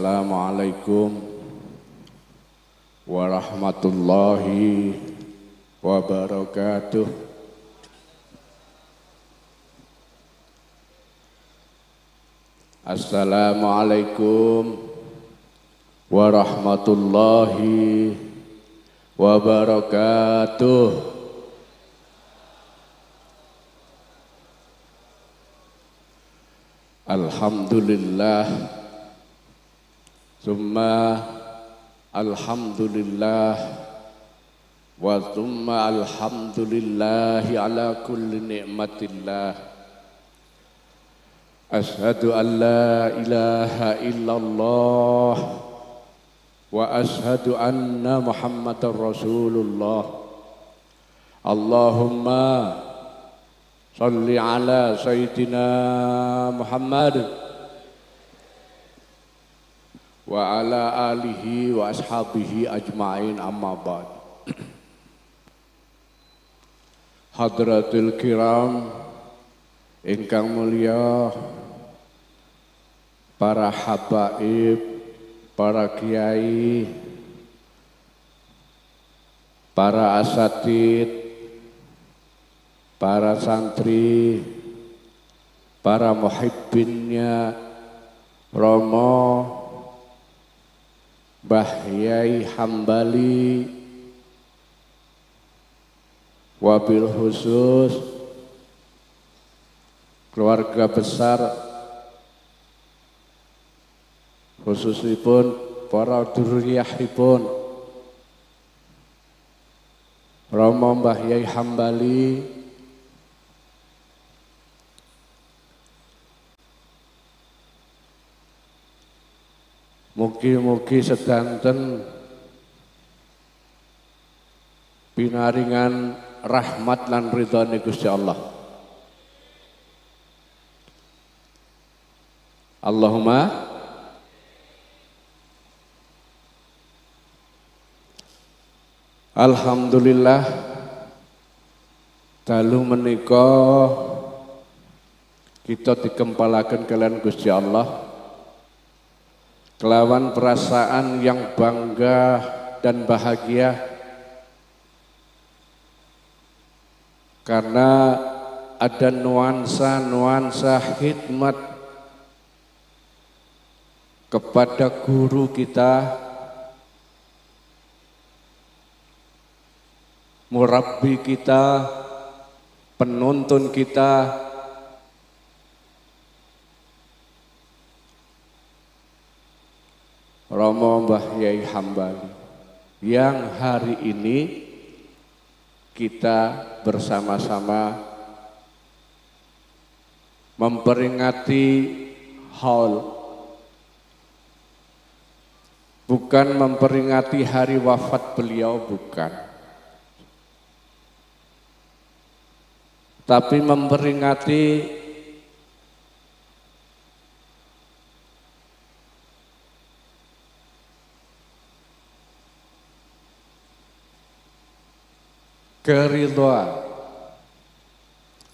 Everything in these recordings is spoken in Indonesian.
Assalamualaikum warahmatullahi wabarakatuh. Assalamualaikum warahmatullahi wabarakatuh. Alhamdulillah, summa alhamdulillah, wa summa alhamdulillahi ala kulli ni'matillah. Ashhadu an la ilaha illallah wa ashhadu anna Muhammadar Rasulullah. Allahumma salli ala Sayyidina Muhammad wa ala alihi wa ashabihi ajma'in, amma ba'd. Hadratul kiram ingkang mulia, para habaib, para kiai, para asatid, para santri, para muhibbinnya Romo, Mbah Yai Hambali, wabil khusus keluarga besar, khususipun para duriyahipun Romo Mbah Yai Hambali, mugi-mugi sedanten pinaringan rahmat lan ridhone Gusti Allah. Allahumma alhamdulillah, dalu menika kita dikempalaken kalian Gusti Allah kelawan perasaan yang bangga dan bahagia, karena ada nuansa-nuansa khidmat kepada guru kita, murabbi kita, penuntun kita, Romo Mbah Yai Hambali, yang hari ini kita bersama-sama memperingati haul, bukan memperingati hari wafat beliau, bukan, tapi memperingati keridhaan,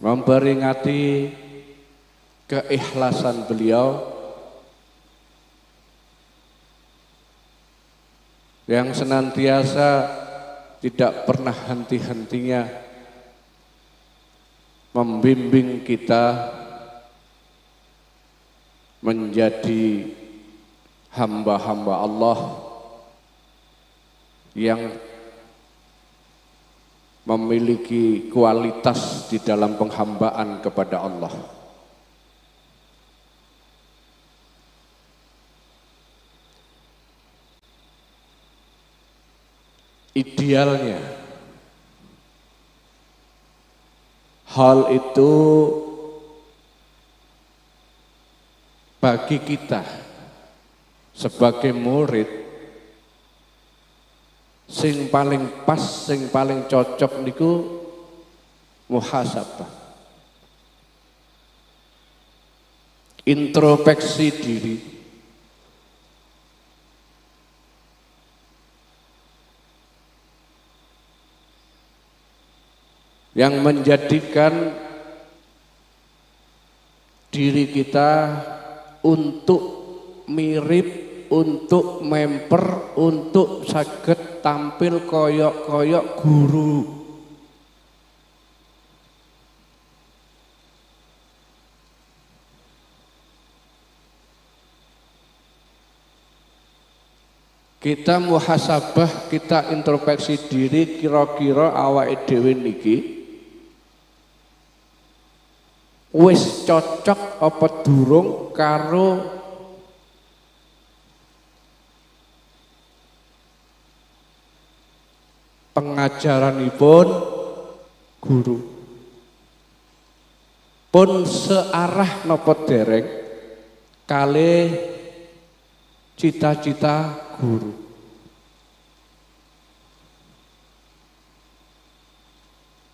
memperingati keikhlasan beliau yang senantiasa tidak pernah henti-hentinya membimbing kita menjadi hamba-hamba Allah yang memiliki kualitas di dalam penghambaan kepada Allah. Idealnya hal itu bagi kita sebagai murid, sing paling pas, sing paling cocok niku muhasabah, introspeksi diri, yang menjadikan diri kita untuk mirip, untuk memper, untuk saged tampil koyok-koyok guru. Kita muhasabah, kita introspeksi diri, kira-kira awake dhewe niki wis cocok apa durung karo pengajaranipun guru. Pun searah napa dereng kalih cita-cita guru.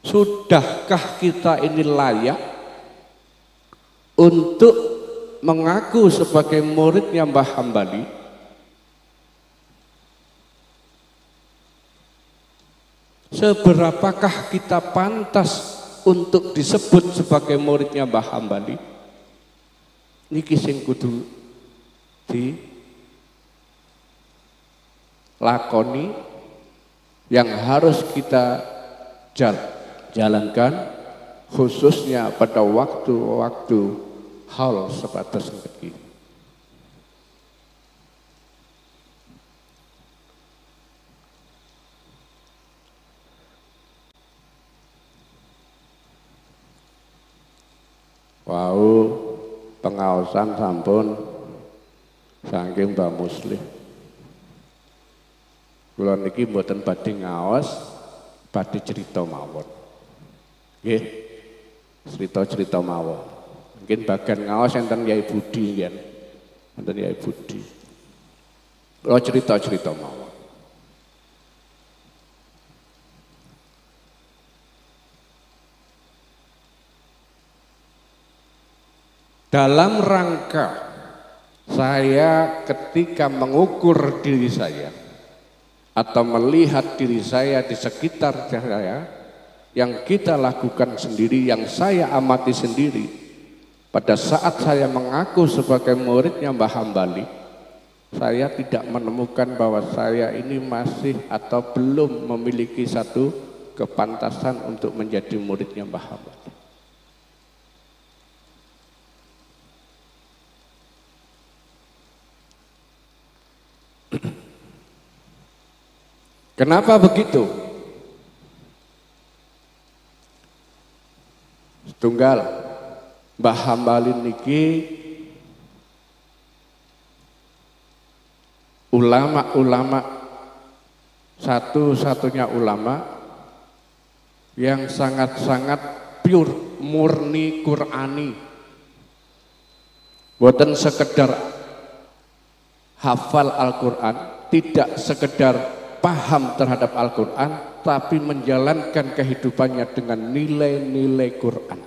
Sudahkah kita ini layak untuk mengaku sebagai muridnya Mbah Hambali? Seberapakah kita pantas untuk disebut sebagai muridnya Mbah Hambali? Niki sing kudu dilakoni, yang harus kita jalankan, khususnya pada waktu-waktu haul sebatas niki. Wau pengaosan sampun saking Mbah Muslim. Kula niki mboten badhe ngaos, badhe cerita mawon. Nggih. Cerita-cerita mawon. Mungkin bagian ngaos enten Yai Budi nggih. Enten Yai Budi. Kula cerita-cerita mawon. Dalam rangka saya ketika mengukur diri saya atau melihat diri saya di sekitar saya, yang kita lakukan sendiri, yang saya amati sendiri, pada saat saya mengaku sebagai muridnya Mbah Hambali, saya tidak menemukan bahwa saya ini masih atau belum memiliki satu kepantasan untuk menjadi muridnya Mbah Hambali. Kenapa begitu? Tunggal Mbah Hambali niki ulama-ulama, satu-satunya ulama yang sangat-sangat pure, murni Qur'ani. Boten sekedar hafal Al-Qur'an, tidak sekedar paham terhadap Al-Quran, tapi menjalankan kehidupannya dengan nilai-nilai Quran.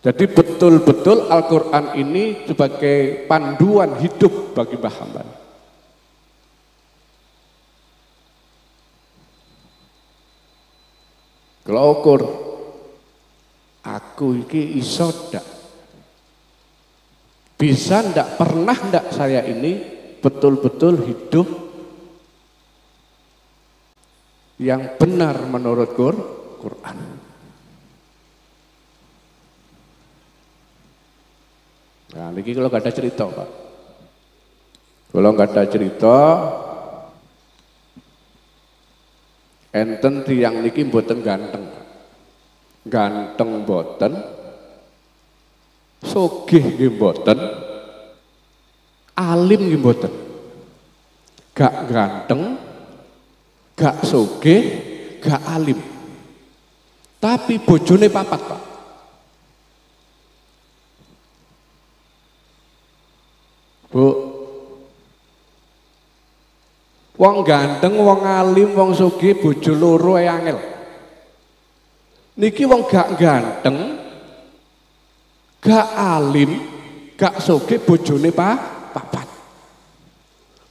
Jadi betul-betul Al-Quran ini sebagai panduan hidup bagi Mbah Hambali. Kalau ukur, aku iki iso ndak? Bisa ndak, pernah ndak saya ini betul-betul hidup yang benar menurut Quran. Nah, ini kalau nggak ada cerita, Pak. Kalau nggak ada cerita, enten tiang niki mboten ganteng, ganteng mboten. Sogih nggih mboten, alim nggih mboten. Gak ganteng, gak sogih, gak alim. Tapi bojone papat, Pak. Bu, wong ganteng, wong alim, wong sogih, bojo loro ae angel. Niki wong gak ganteng, gak alim, gak sogih, bojone papat.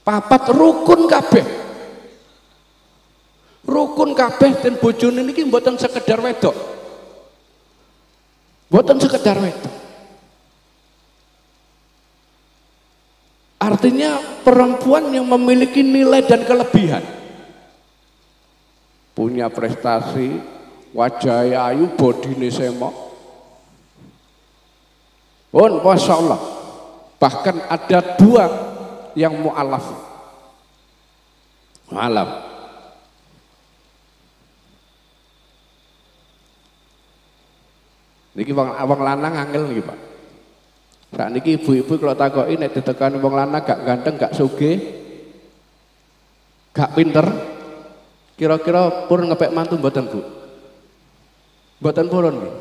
Papat rukun kabeh. Rukun kabeh dan bojone niki mboten sekedar wedok. Artinya perempuan yang memiliki nilai dan kelebihan. Punya prestasi, wajah ayu, bodine semok. Pun Masya Allah. Bahkan ada 2 yang mu'alaf. Mu'alaf. Niki wong lanang angel niki, Pak. Saat niki ibu-ibu kalau takoki nek ditekan wong lanang gak ganteng, gak sugih, gak pinter, kira-kira purun ngepek mantu mboten, Bu? Mboten purun nggih.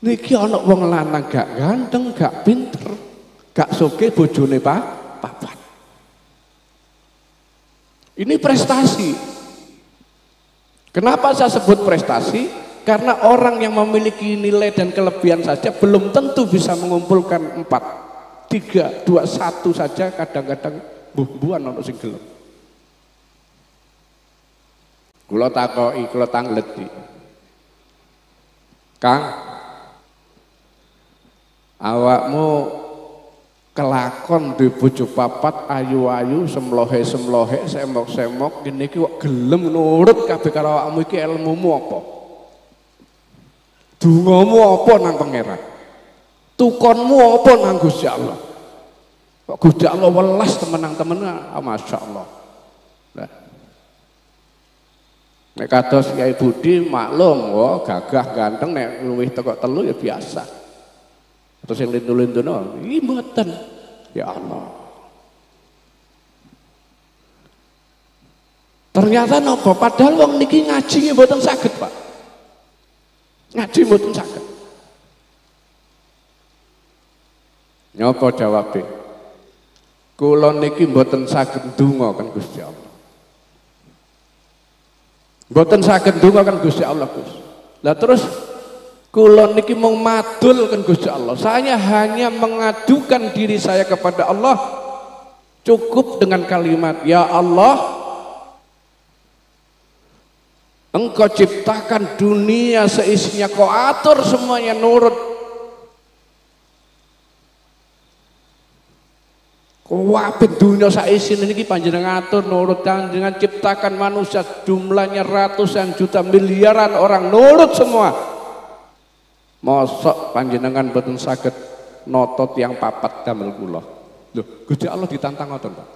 Niki ana wong lanang gak ganteng, gak pinter, gak sugih, bojone papat. Ini prestasi. Kenapa saya sebut prestasi? Karena orang yang memiliki nilai dan kelebihan saja belum tentu bisa mengumpulkan 4, 3, 2, 1 saja kadang-kadang buh-buhan ono sing gelem. Kula takoki, kula tangleti. Kang, awakmu kelakon duwe bojo papat ayu-ayu semlohe-semlohe semok-semok ngene iki kok gelem nurut kabeh karo awakmu iki ilmumu apa? Dongamu apa nang pangeran? Tukonmu apa nang Gusti Allah? Kok Gusti Allah welas temenang-temenan, Masya Allah. Nah. Nek kados Kyai Budi maklum, gagah ganteng nek luwih teko 3 ya biasa. Terus yang lindu-lindu ini mboten. Ya Allah. Ternyata napa? Padahal wong niki ngaji mboten saged, Pak. Ngaji mboten saged. Napa jawabe? Kula niki mboten saged ndonga kan Gusti Allah. Mboten saged ndonga kan Gusti Allah, Gus. Lah terus kula niki mau madul kan Gusti Allah. Saya hanya mengadukan diri saya kepada Allah. Cukup dengan kalimat, ya Allah, Engkau ciptakan dunia seisinya, Kau atur semuanya nurut. Kuwabit dunia saisine niki panjenengan atur nurut, dengan ciptakan manusia jumlahnya ratusan juta miliaran orang nurut semua. Mosok panjenengan boten saged notot yang papat damel kula. Lho, Gusti Allah ditantang ngoten, Pak.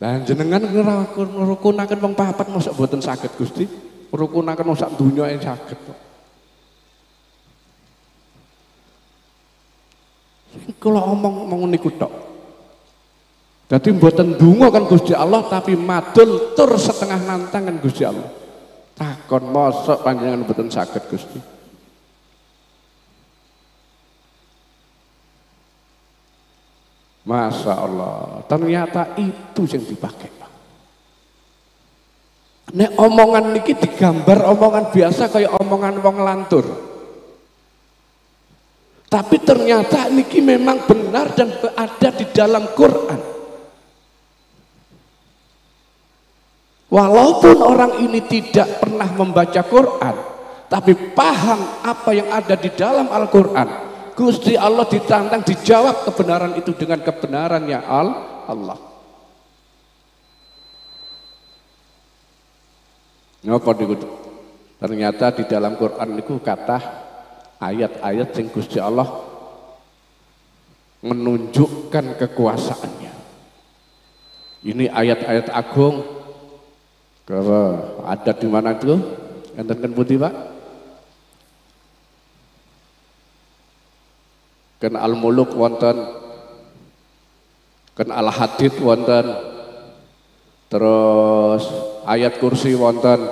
Lah jenengan ngrukunaken wong papat mosok boten saged, Gusti. Ngrukunaken sak donya yang saged, Pak. Kula omong niku tok. Dadi mboten ndonga kan Gusti Allah tapi madul tur setengah nantang kan Gusti Allah. Takon mosok panjenengan mboten saged Gusti. Masya Allah, ternyata itu yang dipakai, Pak. Nek omongan niki digambar omongan biasa kayak omongan wong lantur. Tapi ternyata niki memang benar dan ada di dalam Quran. Walaupun orang ini tidak pernah membaca Quran, tapi paham apa yang ada di dalam Al-Quran, Gusti Allah ditantang dijawab kebenaran itu dengan kebenarannya Allah. Ngapa niku? Ternyata di dalam Quran niku kata ayat-ayat yang Gusti Allah menunjukkan kekuasaannya. Ini ayat-ayat agung. Kalau ada di mana itu? Enten putih, Pak? Kan Al-Muluk wonten, kan Al-Hadid wonten, terus ayat kursi wonten,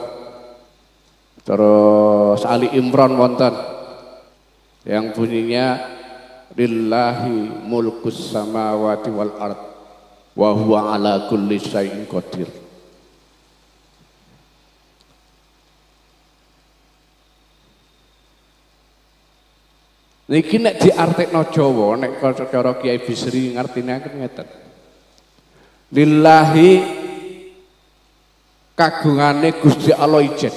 terus Ali Imran wonten, yang bunyinya lillahi mulkus samawati wal ard wa huwa ala kulli syai'in qadir. Niki nek diartekno Jawa, nek cara Kiai Bisri ngertine ngeten. Lillahi kagungane Gusti Allah ijen.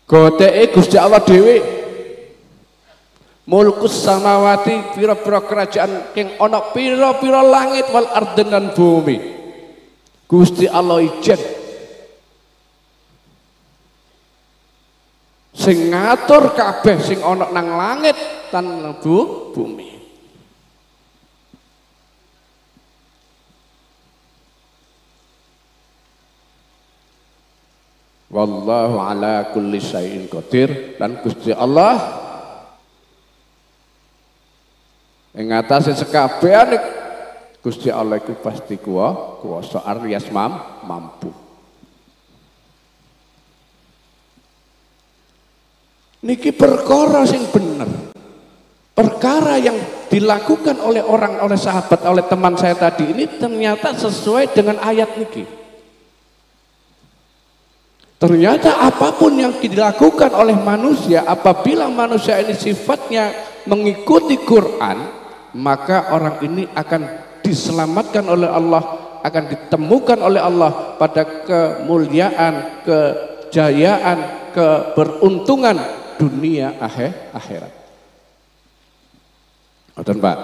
Godeke Gusti Allah dhewe. Mulkus samawati pira-pira kerajaan king ana pira-pira langit wal arden lan bumi. Gusti Allah ijen sing ngatur kabeh sing ana nang langit lan bumi. Wallahu ala kulli syai'in qadir, dan Gusti Allah ing atase sekabehane Gusti Allah iku pasti kuwasa alias mampu. Niki perkara sing bener. Perkara yang dilakukan oleh oleh sahabat, oleh teman saya tadi ini ternyata sesuai dengan ayat niki. Ternyata apapun yang dilakukan oleh manusia, apabila manusia ini sifatnya mengikuti Quran, maka orang ini akan diselamatkan oleh Allah, akan ditemukan oleh Allah pada kemuliaan, kejayaan, keberuntungan dunia akhirat. Ngoten Pak.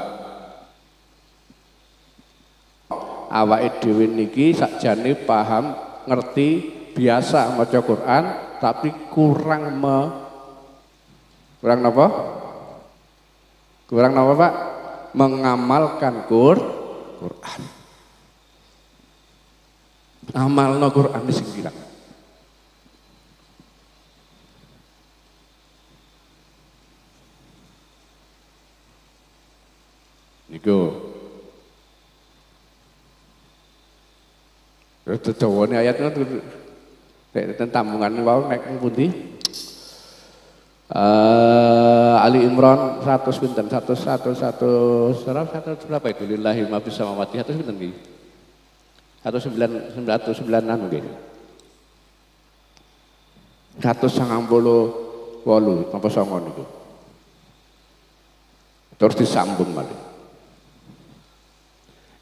Awake dhewe niki sakjane paham, ngerti, biasa maca Quran, tapi kurang napa? Kurang napa Pak? Mengamalkan Quran. Amalno Quran sing bilang. Niku. Terus dawane ayatnya tambungan wau nek pundi? Ali Imran 100 pinten? 100 berapa itu? Lillahi ma fis samawati 100 pinten iki? 996 nggih. 198 apa songo niku. Terus disambung malih.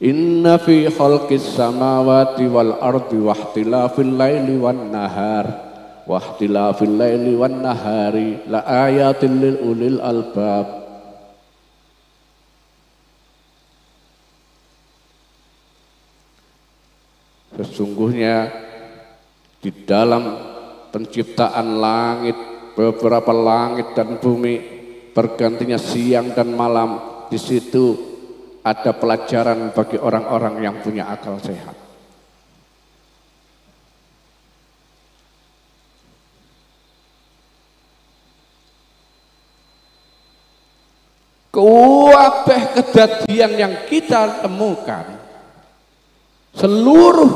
Inna fi khalqis samawati wal ardi wahtilafil laili wan nahari la ayatin lil ulil albab. Sesungguhnya di dalam penciptaan langit, beberapa langit dan bumi, bergantinya siang dan malam, di situ ada pelajaran bagi orang-orang yang punya akal sehat. Kabeh kedadian yang kita temukan, seluruh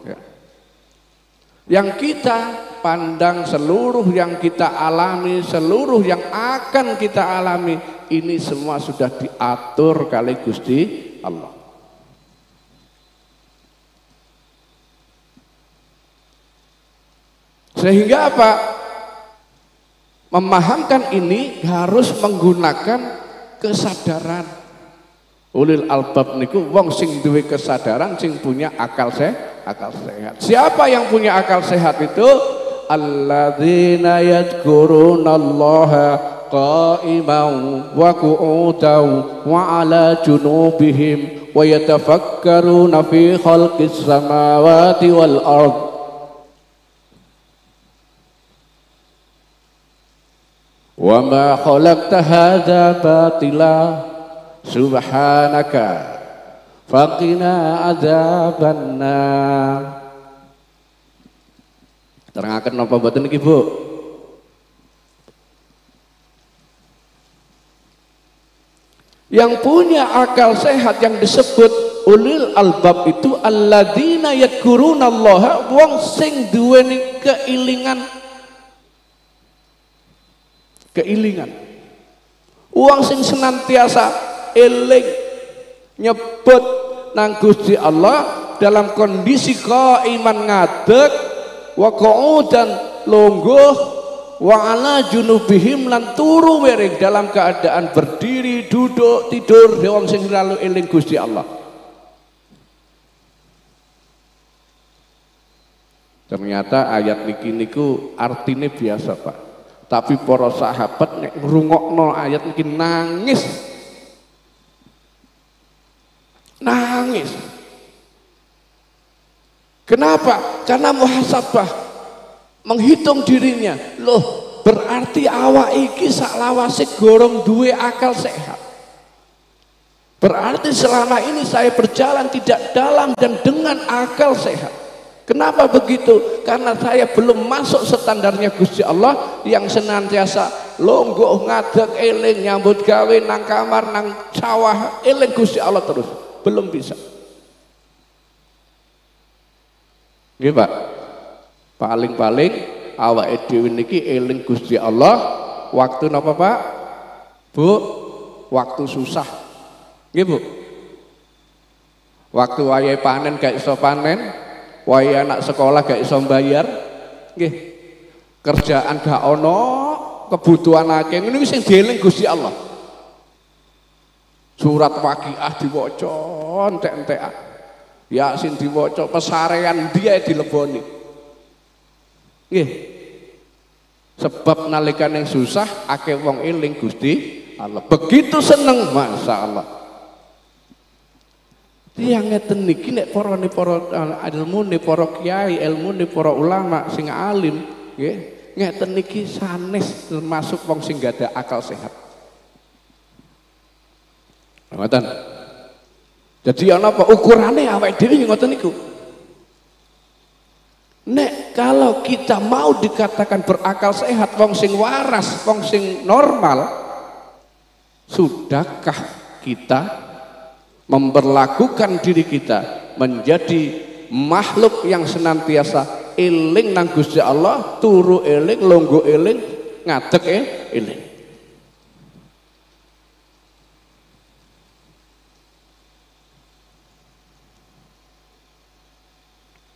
ya, yang kita pandang, seluruh yang kita alami, seluruh yang akan kita alami, ini semua sudah diatur kali Gusti Allah. Sehingga apa? Memahamkan ini harus menggunakan kesadaran. Ulil albab niku wong sing duwe kesadaran, sing punya akal sehat. Siapa yang punya akal sehat itu? Alladzina yadhkurunallaha qa'iman wa qu'udan wa 'ala junubihim wa yatafakkaruna fi khalqis samawati wal ard. Wa ma khalaqta hadza batila subhanaka faqina adzabannar. Terangaken napa mboten niki Bu? Yang punya akal sehat yang disebut ulil albab itu alladzina yadhkurunallaha, wong sing duweni keilingan. Wong sing senantiasa eling nyebut nang Gusti Allah dalam kondisi qaiman ngadeg, wa qu'udan lungguh, wa 'ala junubihim lan turu wiring dalam keadaan berdiri, duduk, tidur, wong sing selalu eling Gusti Allah. Ternyata ayat niki niku artinya biasa Pak. Tapi para sahabat nek ngrungokno ayat niki nangis. Nangis. Kenapa? Karena muhasabah, menghitung dirinya. Loh, berarti awak iki saklawase gorong duwe akal sehat. Berarti selama ini saya berjalan tidak dalam dan dengan akal sehat. Kenapa begitu? Karena saya belum masuk standarnya Gusti Allah yang senantiasa longgo ngadeg eling nyambut gawe nang kamar nang sawah eling Gusti Allah terus. Belum bisa. Nggih Pak. Paling-paling awake dhewe niki eling Gusti Allah waktu napa Pak? Bu, waktu susah. Nggih Bu. Waktu wayahe panen gak iso panen, wayahe anak sekolah gak iso bayar, nggih. Kerjaan gak ono, kebutuhan akeh. Ngene wis sing dieling Gusti Allah. Surat Waqiah diwaca entek-entekan. Yasin diwaca, pesarean dia dileboni. Nggih. Sebab nalika yang susah akeh wong eling Gusti Allah. Begitu seneng masyaallah. Yang ngeten niki nek para ilmune, para kiai, ilmune, para ulama sing alim, nggih, ngeten niki sanes termasuk wong sing gak ada akal sehat. Ngoten. Jadi ana apa ukurane awake dhewe ngoten niku. Nek kalau kita mau dikatakan berakal sehat, wong sing waras, wong sing normal, sudahkah kita memperlakukan diri kita menjadi makhluk yang senantiasa eling nang Gusti Allah, turu eling, longgo eling, ngadeg eling.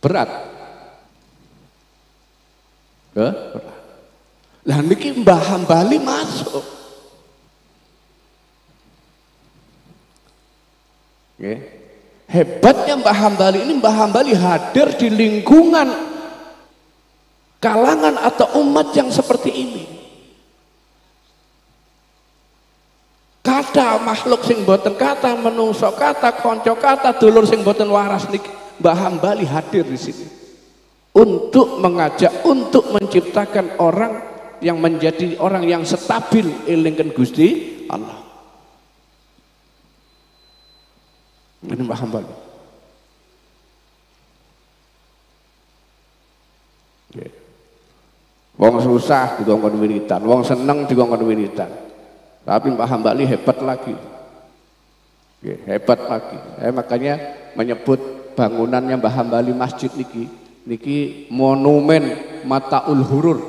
Berat. Berat. Lah niki Mbah Hambali masuk. Okay. Hebatnya Mbah Hambali ini, Mbah Hambali hadir di lingkungan kalangan atau umat yang seperti ini. Kata makhluk sing boten kata, menungso kata, konco kata, dulur sing boten waras niki Mbah Hambali hadir di sini untuk mengajak, untuk menciptakan orang yang menjadi orang yang stabil elingken Gusti Allah. Ini Mbah Hambali. Wong susah dikongkon wiritan, wong seneng dikongkon wiritan. Tapi Mbah Hambali hebat lagi. Hebat lagi. Makanya menyebut bangunannya Mbah Hambali masjid niki monumen Mataul Hurur.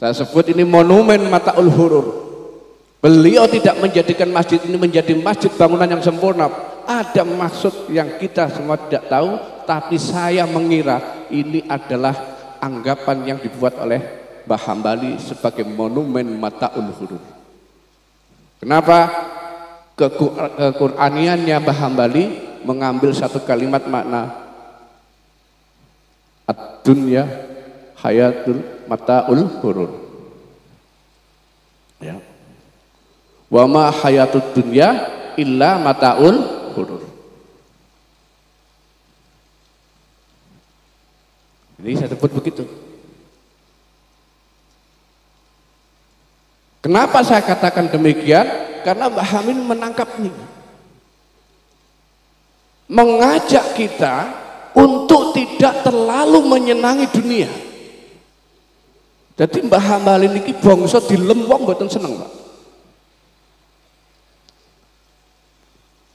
Saya sebut ini monumen Mataul Hurur. Beliau tidak menjadikan masjid ini menjadi masjid bangunan yang sempurna. Ada maksud yang kita semua tidak tahu, tapi saya mengira ini adalah anggapan yang dibuat oleh Mbah Hambali sebagai monumen Mataul Hurur. Kenapa? Kequr'aniannya Mbah Hambali mengambil satu kalimat makna ad-dunya hayatul mataul hurur. Ya. Wa ma hayatud dunya illa mataul hurur. Ini saya sebut begitu. Kenapa saya katakan demikian? Karena Mbah Hamid menangkap ini, mengajak kita untuk tidak terlalu menyenangi dunia. Jadi Mbah Hambali niki bangsa dilem wong mboten seneng, Pak.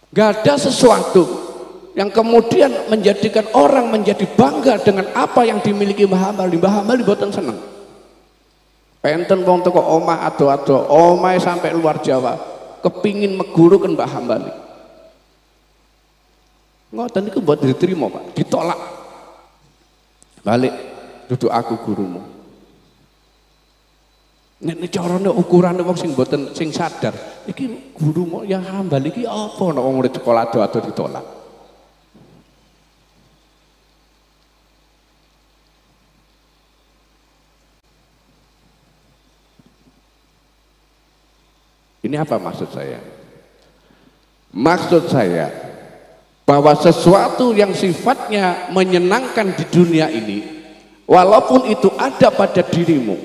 Gak ada sesuatu yang kemudian menjadikan orang menjadi bangga dengan apa yang dimiliki Mbah Hambali. Mbah Hambali mboten seneng. Penten wong teko omah ado-ado, omahe sampai luar Jawa, kepingin megurukan Mbah Hambali. Ngoten niku buat diterima, Pak, ditolak. Balik, duduk aku gurumu. Nek carane ukurane wong sing mboten sing sadar, iki gurumu yang Hambali iki apa nek wong murid sekolah ado-ado ditolak. Ini apa maksud saya? Maksud saya bahwa sesuatu yang sifatnya menyenangkan di dunia ini, walaupun itu ada pada dirimu,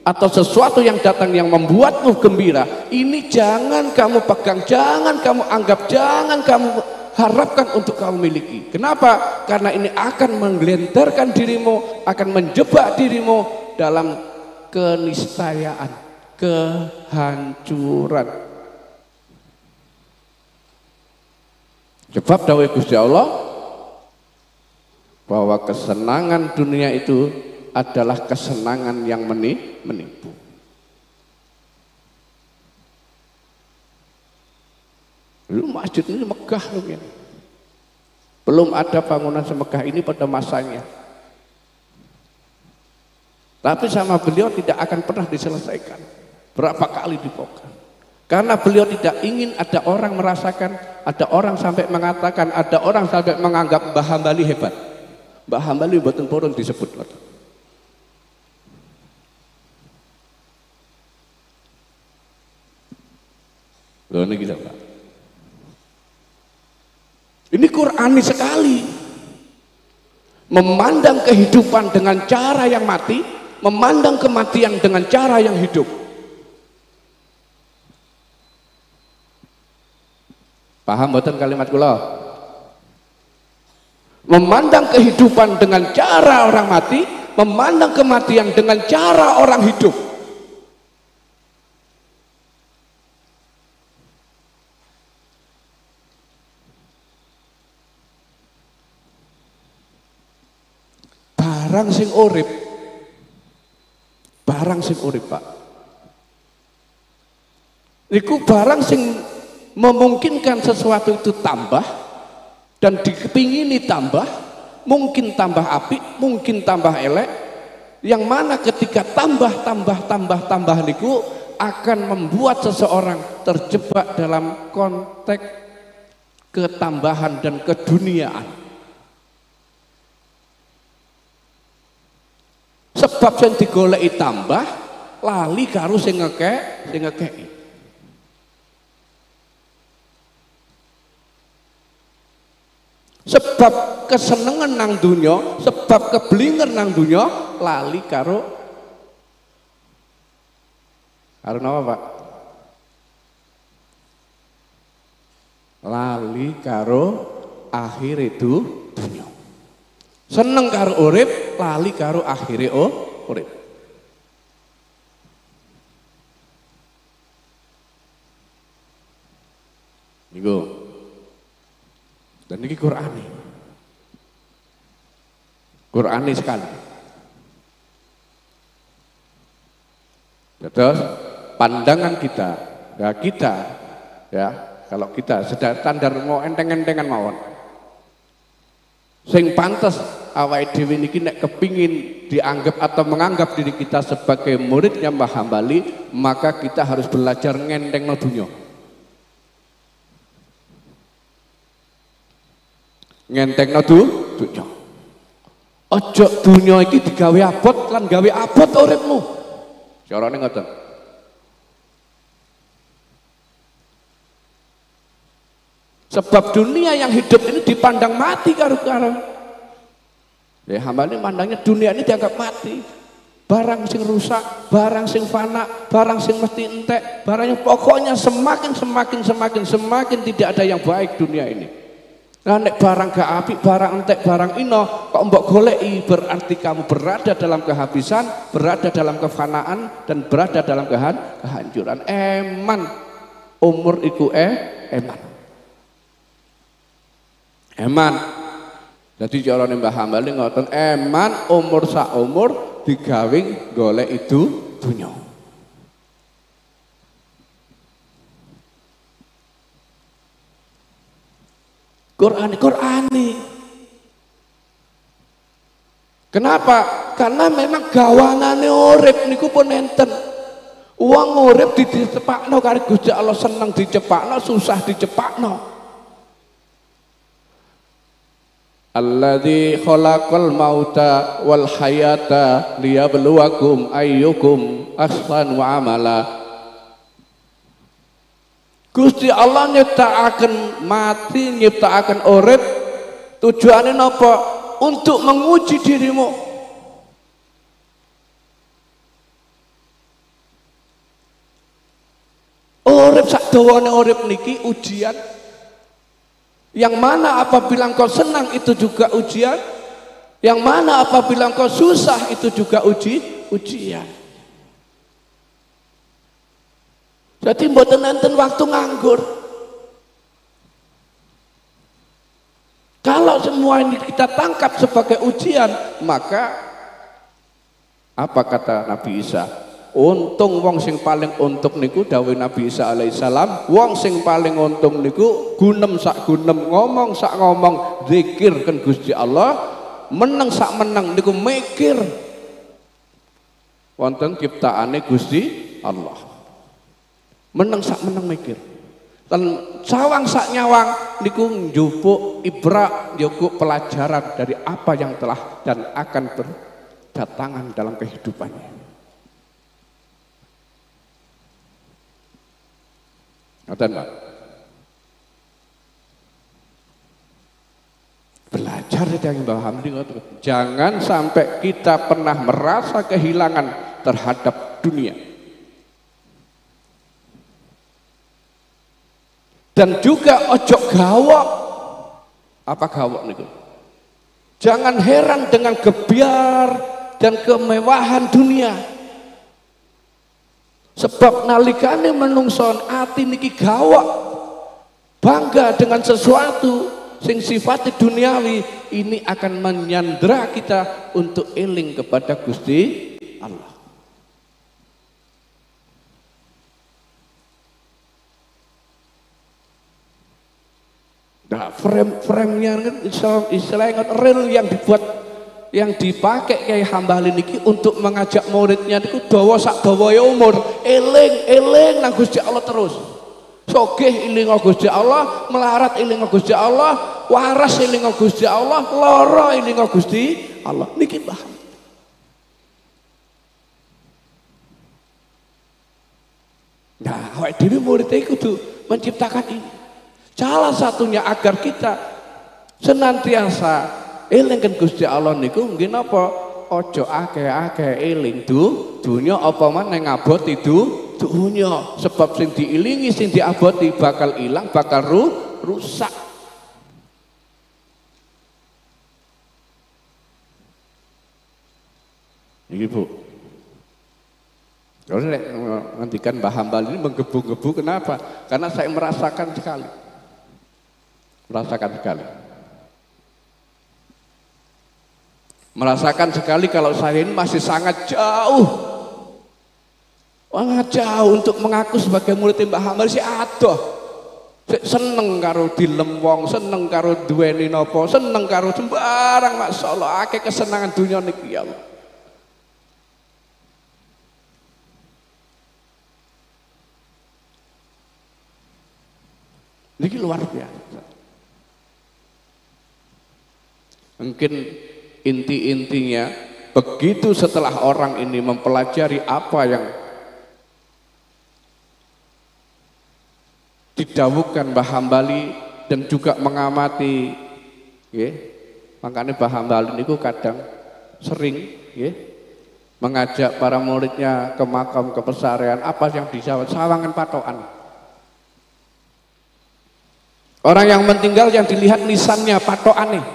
atau sesuatu yang datang yang membuatmu gembira, ini jangan kamu pegang, jangan kamu anggap, jangan kamu harapkan untuk kamu miliki. Kenapa? Karena ini akan menggelentarkan dirimu, akan menjebak dirimu dalam keniscayaan, kehancuran. Sebab dawuh Gusti Allah bahwa kesenangan dunia itu adalah kesenangan yang menipu. Lu masjid ini megah loh ya. Belum ada bangunan semegah ini pada masanya. Tapi sama beliau tidak akan pernah diselesaikan. Berapa kali dibongkar. Karena beliau tidak ingin ada orang merasakan, ada orang sampai mengatakan, ada orang sampai menganggap Mbah Hambali hebat. Mbah Hambali mboten purun disebut. Loh ini gitu Pak. Ini Qur'ani sekali. Memandang kehidupan dengan cara yang mati, memandang kematian dengan cara yang hidup. Paham betul kalimat kula? Memandang kehidupan dengan cara orang mati, memandang kematian dengan cara orang hidup. Barang sing urip, Pak. Iku barang sing memungkinkan sesuatu itu tambah dan dikepingini tambah, mungkin tambah apik, mungkin tambah elek, yang mana ketika tambah niku akan membuat seseorang terjebak dalam konteks ketambahan dan keduniaan. Sebab yang digoleki tambah lali karo sing ngekeki. Sebab kesenengan nang dunya, sebab keblinger nang dunya, lali karo napa Pak? Lali karo akhir itu dunya. Seneng karo urip, lali karo akhire urip. Niku. Dan ini Qur'ani sekali. Terus pandangan kita, kalau kita sedang standar mau enteng-entengan mawon. Sing pantes awake dhewe niki nek kepingin dianggap atau menganggap diri kita sebagai muridnya Mbah Hambali, maka kita harus belajar ngentengno dunya. Ngentengno dunya. Ojo dunya iki digawe abot lan gawe abot uripmu. Carane ngoten. Sebab dunia yang hidup ini dipandang mati karo-karo. Ya Hambali mandangnya dunia ini dianggap mati. Barang sing rusak, barang sing fana, barang sing mesti entek, barangnya pokoknya semakin tidak ada yang baik dunia ini. Nah, nek barang gak apik, barang entek, barang ino, kok mbok goleki, berarti kamu berada dalam kehabisan, berada dalam kefanaan, dan berada dalam kehancuran. Eman, umur iku eman. Jadi carane Mbah Hambali ngoten, eman umur sak umur digawe golek itu dunya. Qur'ani. Kenapa? Karena memang gawanane urip niku pun enten. Wong urip dicepakno karo Gusti Allah, seneng dicepakno, susah dicepakno. Alladzi khalaqal mauta wal hayata liyabluwakum ayyukum ahsanu amala. Gusti Allah nyiptakaken mati, nyiptakaken urip, tujuannya napa? Untuk menguji dirimu. Urip sak dawane urip niki ujian. Yang mana apabila engkau senang itu juga ujian. Yang mana apabila engkau susah itu juga ujian. Jadi mboten enten waktu nganggur. Kalau semua ini kita tangkap sebagai ujian, maka apa kata Nabi Isa? Untung wong sing paling untung niku dawuh Nabi Isa alaihissalam, wong sing paling untung niku gunem sak gunem, ngomong sak ngomong, zikir kan Gusti Allah, meneng sak meneng niku mikir wonten ciptaane Gusti Allah. Meneng sak meneng mikir. Dan sawang sak nyawang niku njupuk ibra, njupuk pelajaran dari apa yang telah dan akan berdatangan dalam kehidupannya. Ngoten, Pak. Belajar yang paham niku. Jangan sampai kita pernah merasa kehilangan terhadap dunia. Dan juga ojo gawok. Apa gawok niku? Jangan heran dengan gebiar dan kemewahan dunia. Sebab nalikane menungson ati niki gawok, bangga dengan sesuatu sing sifatnya duniawi, ini akan menyandra kita untuk eling kepada Gusti Allah. Nah, frame-nya istilahnya real yang dibuat, yang dipakai Kyai Hambali niki untuk mengajak muridnya niku dawa sak dawae umur, eling nang Gusti Allah terus. Sogeh eling Gusti Allah, melarat eling Gusti Allah, waras eling Gusti Allah, lara eling Gusti Allah. Niki paham. Nah, awake dhewe murid iku kudu menciptakan ini. Salah satunya agar kita senantiasa elingkan Gusti Allah niku nggih napa? Ojo akeh-akeh eling dunya apa maneh ngaboti dunya. Sebab sing diilingi sing diaboti bakal ilang, bakal rusak. Iki Bu. Kalau ngendikan Mbah Hambal ini menggebu-gebu, kenapa? Karena saya merasakan sekali. Merasakan sekali kalau saya ini masih sangat jauh untuk mengaku sebagai murid Mbah Hambal. Si adoh seneng karo dilem wong, seneng karo duweni napa, seneng karo sembarang, masyaallah akeh kesenangan dunia niki ya Allah. Niki luar biasa. Mungkin inti-intinya begitu setelah orang ini mempelajari apa yang didawuhkan Mbah Hambali dan juga mengamati, makanya Mbah Hambali niku kadang sering mengajak para muridnya ke makam kepesarean, apa yang disawat sawangan patokan. Orang yang meninggal yang dilihat nisannya patokan nih.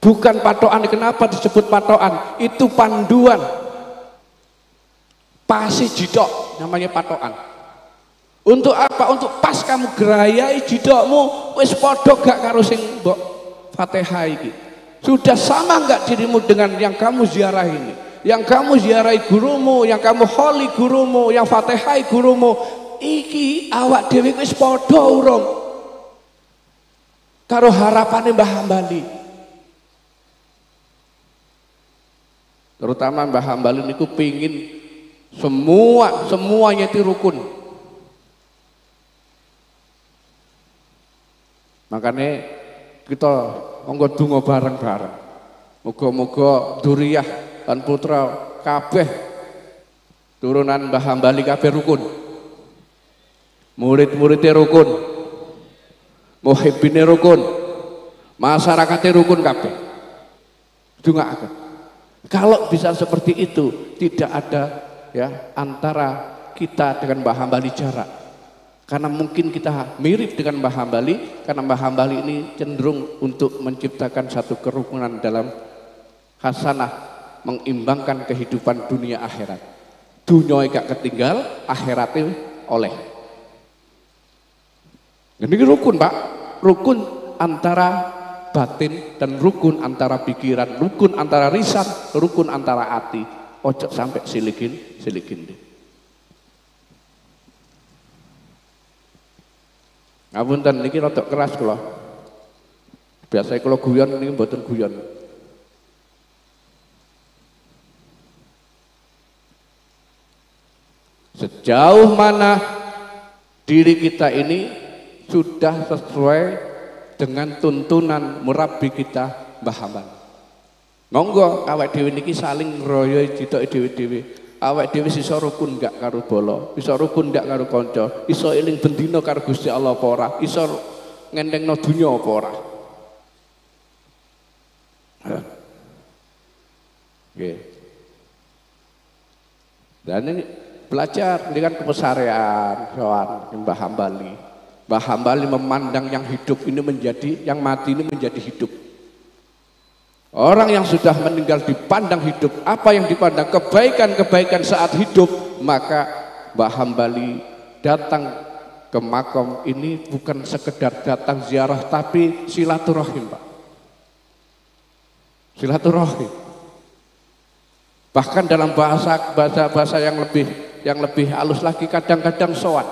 Bukan patokan. Kenapa disebut patokan? Itu panduan. Pasi jidok namanya patokan. Untuk apa? Untuk pas kamu gerayai jidokmu wis podo gak karo sing mbok Fatihah iki. Sudah sama enggak dirimu dengan yang kamu ziarah ini? Yang kamu ziarahi gurumu, yang kamu holi gurumu, yang Fatihah gurumu. Iki awak dhewe wis podo urung karo harapane Mbah Hambali. Terutama Mbah Hambali niku pingin semuanya itu rukun. Makanya kita monggo donga bareng-bareng. Muga-muga dzurriyyah lan putra kabeh turunan Mbah Hambali kabeh rukun. murid-muridnya rukun, muhibbine rukun, masyarakatnya rukun kabeh. Dongaaken. Kalau bisa seperti itu, tidak ada ya antara kita dengan Mbah Hambali jarak. Karena mungkin kita mirip dengan Mbah Hambali, karena Mbah Hambali ini cenderung untuk menciptakan satu kerukunan dalam hasanah, mengimbangkan kehidupan dunia akhirat. Dunia gak ketinggal, akhiratnya oleh. Ini rukun Pak, rukun antara batin dan rukun antara pikiran, rukun antara lisan, rukun antara hati. Ojo sampai siligin deh. Ngapunten niki rada keras kula. Biasanya kalau guyon niki mboten guyon. Sejauh mana diri kita ini sudah sesuai dengan tuntunan murabi kita Mbah Hambali. Monggo awake dhewe niki saling ngroyo citoke dhewe-dhewe. Awake dhewe iso rukun gak karo bala, iso rukun gak karo kanca, iso eling bendina karo Gusti Allah apa ora, iso ngendengno dunya apa ora. Nggih. Dan ini belajar ini kan kepesarian soal Mbah Hambali. Mbah Hambali memandang yang hidup ini menjadi, yang mati ini menjadi hidup. Orang yang sudah meninggal dipandang hidup, apa yang dipandang kebaikan-kebaikan saat hidup, maka Mbah Hambali datang ke makam ini bukan sekedar datang ziarah tapi silaturahim Pak. Silaturahim. Bahkan dalam bahasa yang lebih halus lagi kadang-kadang sowan.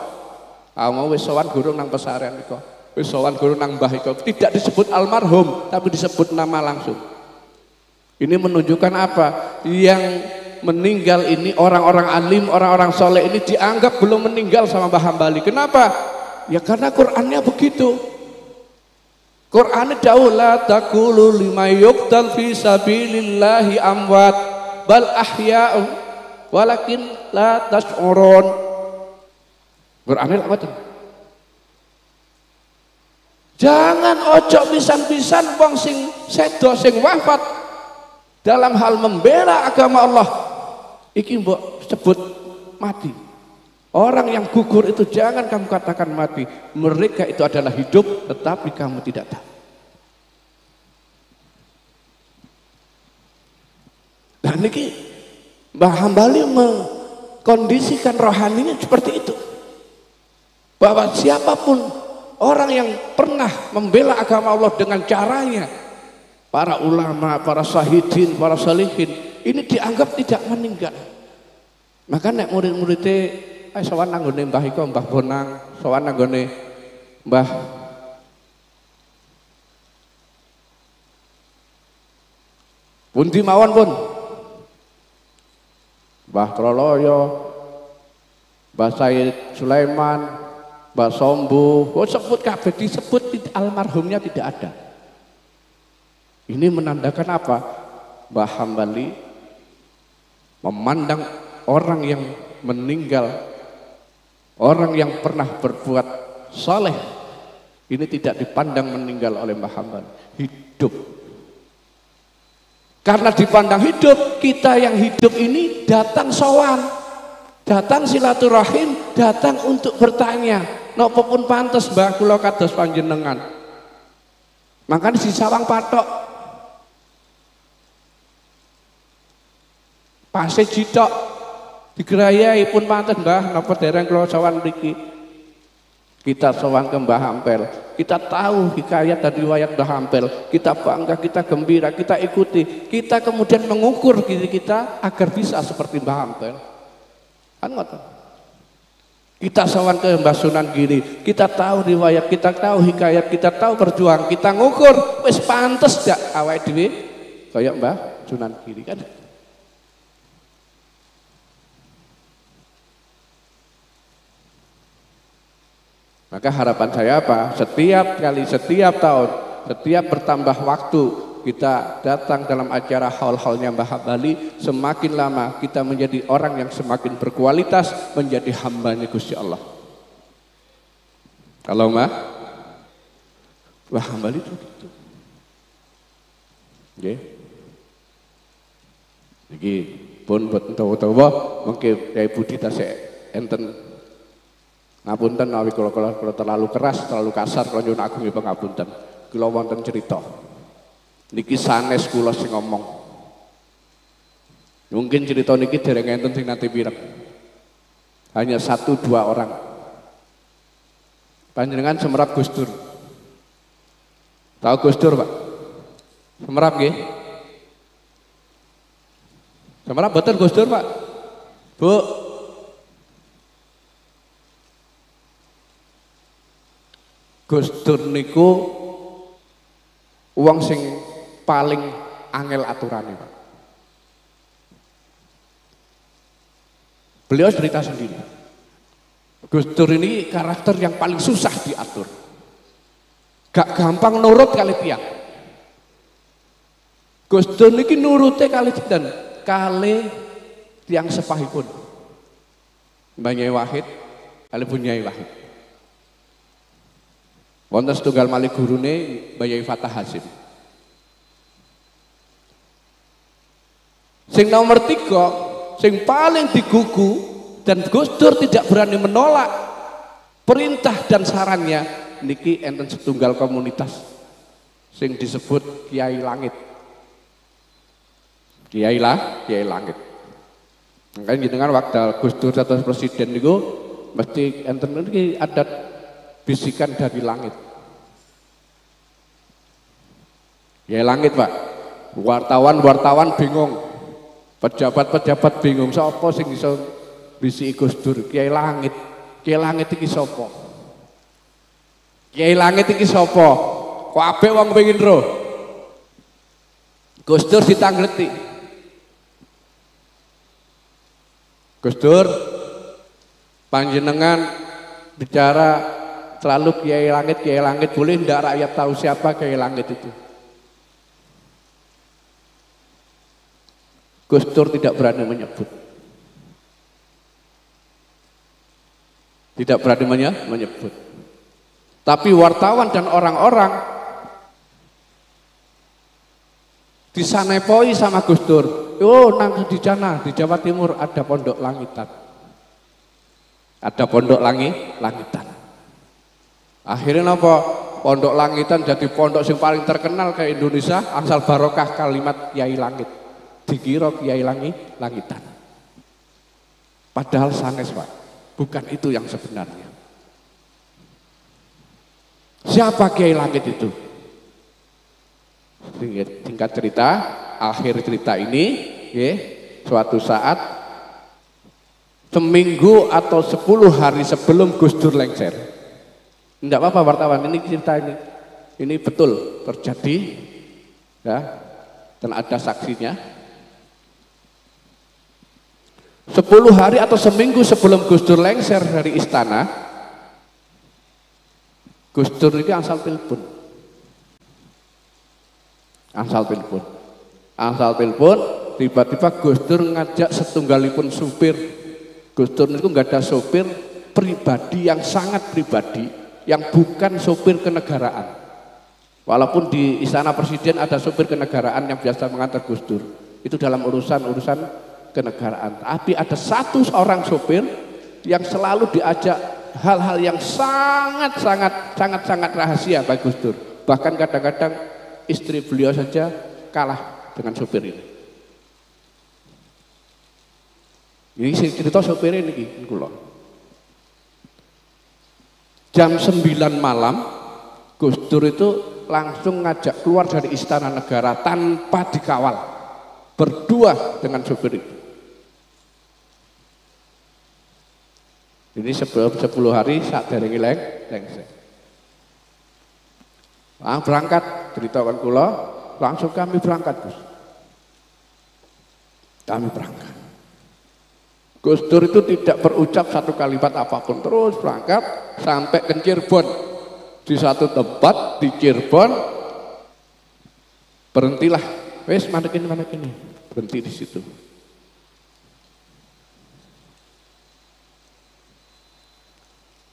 Mau wis sowan gurung nang pesarian iko. Wis sowan gurung nang mbah iko. Tidak disebut almarhum tapi disebut nama langsung. Ini menunjukkan apa? Yang meninggal ini orang-orang alim, orang-orang soleh ini dianggap belum meninggal sama Mbah Hambali. Kenapa? Ya karena Qur'annya begitu. Qur'annya jauh la taqulu lima yuqtal fi sabilillahi amwat bal ahya'u walakin la tash'urun. Qur'annya apa tuh? Jangan ojo pisan-pisan wong sing sedo sing wafat dalam hal membela agama Allah iki mbok sebut mati. Orang yang gugur itu jangan kamu katakan mati. Mereka itu adalah hidup tetapi kamu tidak tahu. Dan ini Mbah Hambali mengkondisikan rohaninya seperti itu. Bahwa siapapun orang yang pernah membela agama Allah dengan caranya, para ulama, para syahidin, para salihin, ini dianggap tidak meninggal. Maka nek murid-muridnya sowan nanggone Mbah iko, Mbah Bonang, sowan nanggone Mbah pundi mawon pun, Mbah Troloyo, Mbah Said Sulaiman, Mbah Sombu, sebut kabeh, disebut almarhumnya tidak ada. Ini menandakan apa? Mbah Hambali memandang orang yang meninggal, orang yang pernah berbuat saleh, ini tidak dipandang meninggal oleh Mbah Hambali, hidup. Karena dipandang hidup, kita yang hidup ini datang sowan, datang silaturahim, datang untuk bertanya, napa pun pantes Mbah kula kados panjenengan. Makanya di sawang patok pasih jitok digerayai pun pantes Mbah napa dereng kula sowan mriki. Kita sowan ke Mbah Ampel, kita tahu hikayat dan riwayat Mbah Ampel, kita bangga, kita gembira, kita ikuti, kita kemudian mengukur diri kita agar bisa seperti Mbah Ampel. Kan ngoten. Kita sowan ke Mbah Sunan Giri, kita tahu riwayat, kita tahu hikayat, kita tahu perjuangan, kita ngukur wis pantes gak awake dhewe kaya Mbah Sunan Giri kan. Maka harapan saya apa? Setiap kali, setiap tahun, setiap bertambah waktu kita datang dalam acara haul-haulnya Mbah Hambali, semakin lama kita menjadi orang yang semakin berkualitas, menjadi hambanya Gusti Allah. Kalau Mbak, wah kembali itu gitu. Oke. Iki pun buat utawa-utawa mungkin Kyai Budi tasik enten ngapunten awi kula terlalu keras, terlalu kasar kula nyuwun agung pangapunten. Kula wonten cerita. Niki sanes kula sing ngomong. Mungkin cerita niki dereng enten sing nate pireng. Hanya 1-2 orang. Panjenengan semerap Gus Dur. Tahu Gus Dur, Pak? Semerap nggih? Semerap betul Gus Dur, Pak? Bu. Gus Dur niku wong sing paling angel aturane, Pak. Beliau cerita sendiri. Gus Dur ini karakter yang paling susah diatur. Gak gampang nurut kali tiang. Gus Dur niki nurute kali dan kali tiang sepahipun. Mbah Nyai Wahid, kali pun Nyai Wahid. Wonten setunggal malih gurune Mbah Yai Fatah Hasim. Sing nomor 3, sing paling digugu dan Gus Dur tidak berani menolak perintah dan sarannya niki enten setunggal komunitas sing disebut Kiai Langit. Kiai Langit. Makanya jenengan waktu Gus Dur dados presiden niku mesti enten niki adat bisikan dari langit. Kiai Langit, Pak. Wartawan bingung. Pejabat-pejabat bingung sapa sing iso bisiki Gus Dur. Kiai Langit. Kiai Langit iki sapa? Kiai Langit iki sapa? Kabeh wong pengin roh. Gus Dur ditangleti. Gus Dur panjenengan bicara selalu Kiai Langit, boleh ndak rakyat tahu siapa Kiai Langit itu? Gus Dur tidak berani menyebut. Tidak berani menyebut. Tapi wartawan dan orang-orang disanepoi sama Gus Dur. Oh, nang di sana di Jawa Timur ada pondok langitan. Ada pondok langitan. Akhirnya apa? Pondok langitan jadi pondok yang paling terkenal ke Indonesia, asal barokah kalimat Kiai Langit. Dikira Kiai Langitan. Padahal sanes, Pak. Bukan itu yang sebenarnya. Siapa Kiai Langit itu? Singkat cerita, akhir cerita ini, suatu saat seminggu atau 10 hari sebelum Gus Dur lengser. Tidak apa-apa wartawan, ini cerita ini betul terjadi, ya, dan ada saksinya. 10 hari atau seminggu sebelum Gus Dur lengser dari istana, Gus Dur ini asal telepon. Tiba-tiba Gus Dur ngajak setunggalipun supir. Gus Dur itu nggak ada supir pribadi yang sangat pribadi, yang bukan supir kenegaraan. Walaupun di istana presiden ada supir kenegaraan yang biasa mengantar Gus Dur, itu dalam urusan kenegaraan. Tapi ada satu orang sopir yang selalu diajak hal-hal yang sangat rahasia bagi Gus Dur. Bahkan kadang-kadang istri beliau saja kalah dengan sopir ini. Ini cerita sopir ini kula. Jam 9 malam Gus Dur itu langsung ngajak keluar dari istana negara tanpa dikawal, berdua dengan sopir itu. Ini sebelum 10 hari saat dari lengser. Berangkat, ceritakan kula, langsung kami berangkat, Gus. Kami berangkat. Gus Dur itu tidak berucap satu kalimat apapun, terus berangkat sampai ke Cirebon. Di satu tempat di Cirebon berhentilah. Wes mana kini. Berhenti di situ.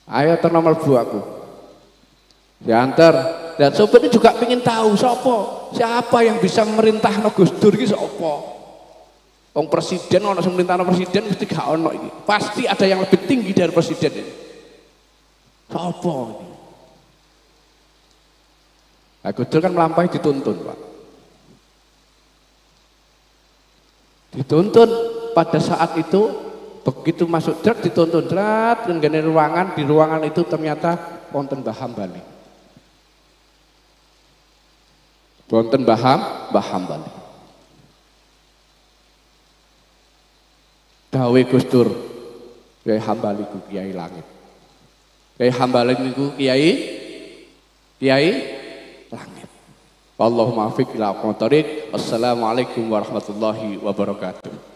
Ayo ternomor bu aku. Diantar. Dan sopir ini juga ingin tahu siapa yang bisa memerintah Gus Dur iki sapa. Wong presiden ono sing merintahno presiden mesti gak ono iki. Pasti ada yang lebih tinggi dari presiden ini. Sapa ini? Nah, Gus Dur kan melampaui dituntun, Pak. Dituntun pada saat itu begitu masuk truk dituntun truk dengan ruangan, di ruangan itu ternyata wonten Mbah Hambali. Wonten Mbah Hambali. Dawe Gus Dur, Kiai Hambali ku Kiai Langit. Kiai Hambali niku Kiai Langit. Wallahu muwaffiq ila aqwamit thoriq. Assalamualaikum warahmatullahi wabarakatuh.